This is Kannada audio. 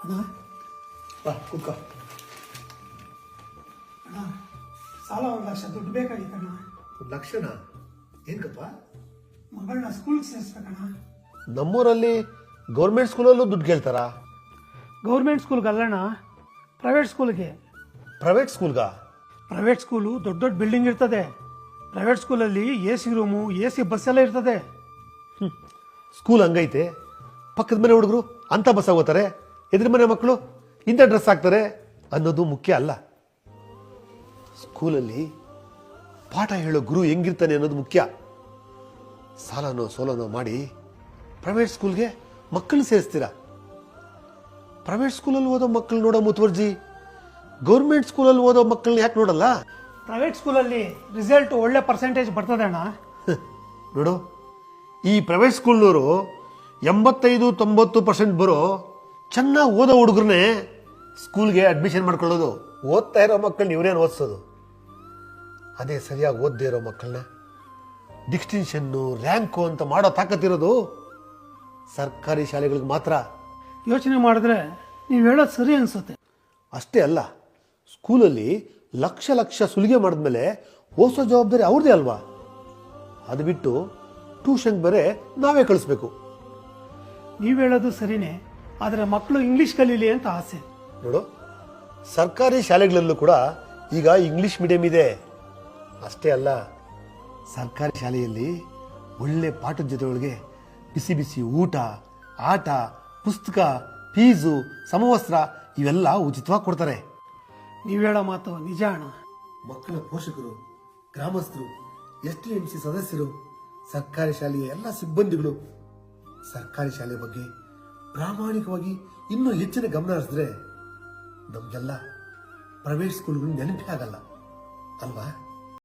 ಅಣ್ಣ ಬಾ ಕೂತ್ಕೋ. ಅಣ್ಣ ಸಾಲ 1 ಲಕ್ಷ ದುಡ್ಡು ಬೇಕಾಗಿತ್ತಣ್ಣ. 1 ಲಕ್ಷನಾ? ಏನ್ಕಪ್ಪ? ಮಗಳನ್ನ ಸ್ಕೂಲ್ಗೆ ಸೇರಿಸ್ಬೇಕಣ್ಣ. ನಮ್ಮೂರಲ್ಲಿ ಗೌರ್ಮೆಂಟ್ ಸ್ಕೂಲಲ್ಲೂ ದುಡ್ಡು ಕೇಳ್ತಾರಾ? ಗೌರ್ಮೆಂಟ್ ಸ್ಕೂಲ್ಗೆ ಅಲ್ಲಣ್ಣ, ಪ್ರೈವೇಟ್ ಸ್ಕೂಲ್ಗೆ. ಪ್ರೈವೇಟ್ ಸ್ಕೂಲ್ಗಾ? ಪ್ರೈವೇಟ್ ಸ್ಕೂಲು ದೊಡ್ಡ ದೊಡ್ಡ ಬಿಲ್ಡಿಂಗ್ ಇರ್ತದೆ. ಪ್ರೈವೇಟ್ ಸ್ಕೂಲಲ್ಲಿ AC ರೂಮು, AC ಬಸ್ ಎಲ್ಲ ಇರ್ತದೆ. ಸ್ಕೂಲ್ ಹಂಗೈತೆ, ಪಕ್ಕದ ಮನೆ ಹುಡುಗರು ಅಂಥ ಬಸ್ ಹೋಗ್ತಾರೆ, ಎದುರು ಮನೆ ಮಕ್ಕಳು ಇಂಥ ಡ್ರೆಸ್ ಹಾಕ್ತಾರೆ ಅನ್ನೋದು ಮುಖ್ಯ ಅಲ್ಲ. ಸ್ಕೂಲಲ್ಲಿ ಪಾಠ ಹೇಳೋ ಗುರು ಹೆಂಗಿರ್ತಾನೆ ಅನ್ನೋದು ಮುಖ್ಯ. ಸಾಲನೋ ಸೋಲನೋ ಮಾಡಿ ಪ್ರೈವೇಟ್ ಸ್ಕೂಲ್ಗೆ ಮಕ್ಕಳನ್ನ ಸೇರಿಸ್ತೀರಾ. ಪ್ರೈವೇಟ್ ಸ್ಕೂಲಲ್ಲಿ ಓದೋ ಮಕ್ಕಳು ನೋಡೋ ಮುತುವರ್ಜಿ ಗೌರ್ಮೆಂಟ್ ಸ್ಕೂಲಲ್ಲಿ ಓದೋ ಮಕ್ಕಳನ್ನ ಯಾಕೆ ನೋಡಲ್ಲ? ಪ್ರೈವೇಟ್ ಸ್ಕೂಲಲ್ಲಿ ರಿಸಲ್ಟ್ ಒಳ್ಳೆ ಪರ್ಸೆಂಟೇಜ್ ಬರ್ತದೆ ಅಣ್ಣ. ನೋಡು, ಈ ಪ್ರೈವೇಟ್ ಸ್ಕೂಲ್ನವರು 85-90% ಬರೋ ಚೆನ್ನಾಗಿ ಓದೋ ಹುಡುಗರನ್ನೇ ಸ್ಕೂಲ್ಗೆ ಅಡ್ಮಿಷನ್ ಮಾಡ್ಕೊಳ್ಳೋದು. ಓದ್ತಾ ಇರೋ ಮಕ್ಕಳನ್ನ ಇವರೇನು ಓದಿಸೋದು? ಅದೇ ಸರಿಯಾಗಿ ಓದದೇ ಇರೋ ಮಕ್ಕಳನ್ನ ಡಿಸ್ಟಿಂಕ್ಷನ್ನು, ರ್ಯಾಂಕು ಅಂತ ಮಾಡೋ ತಾಕತ್ತಿರೋದು ಸರ್ಕಾರಿ ಶಾಲೆಗಳಿಗೆ ಮಾತ್ರ. ಯೋಚನೆ ಮಾಡಿದ್ರೆ ನೀವು ಹೇಳೋದು ಸರಿ ಅನ್ಸುತ್ತೆ. ಅಷ್ಟೇ ಅಲ್ಲ, ಸ್ಕೂಲಲ್ಲಿ ಲಕ್ಷ ಲಕ್ಷ ಸುಲಿಗೆ ಮಾಡಿದ್ಮೇಲೆ ಓದಿಸೋ ಜವಾಬ್ದಾರಿ ಅವ್ರದ್ದೇ ಅಲ್ವಾ? ಅದು ಬಿಟ್ಟು ಟ್ಯೂಷನ್ಗೆ ಬೇರೆ ನಾವೇ ಕಳಿಸ್ಬೇಕು. ನೀವು ಹೇಳೋದು ಸರಿನೇ, ಆದರೆ ಮಕ್ಕಳು ಇಂಗ್ಲೀಷ್ ಕಲೀಲಿ ಅಂತ ಆಸೆ. ನೋಡು, ಸರ್ಕಾರಿ ಶಾಲೆಗಳಲ್ಲೂ ಕೂಡ ಈಗ ಇಂಗ್ಲಿಷ್ ಮೀಡಿಯಂ ಇದೆ. ಅಷ್ಟೇ ಅಲ್ಲ, ಸರ್ಕಾರಿ ಶಾಲೆಯಲ್ಲಿ ಒಳ್ಳೆ ಪಾಠದ ಜೊತೆ ಒಳಗೆ ಬಿಸಿ ಬಿಸಿ ಊಟ, ಆಟ, ಪುಸ್ತಕ, ಫೀಸು, ಸಮವಸ್ತ್ರ ಇವೆಲ್ಲ ಉಚಿತವಾಗಿ ಕೊಡ್ತಾರೆ. ನೀವು ಹೇಳೋ ಮಾತು ನಿಜ ಅಣ್ಣ. ಮಕ್ಕಳ ಪೋಷಕರು, ಗ್ರಾಮಸ್ಥರು, STMC ಸದಸ್ಯರು, ಸರ್ಕಾರಿ ಶಾಲೆಯ ಎಲ್ಲ ಸಿಬ್ಬಂದಿಗಳು ಸರ್ಕಾರಿ ಶಾಲೆ ಬಗ್ಗೆ ಪ್ರಾಮಾಣಿಕವಾಗಿ ಇನ್ನೂ ಹೆಚ್ಚಿನ ಗಮನ ಹರಿಸಿದ್ರೆ ನಮ್ಗೆಲ್ಲ ಪ್ರೈವೇಟ್ ಸ್ಕೂಲ್ಗಳು ನೆನಪೇ ಆಗಲ್ಲ ಅಲ್ವಾ?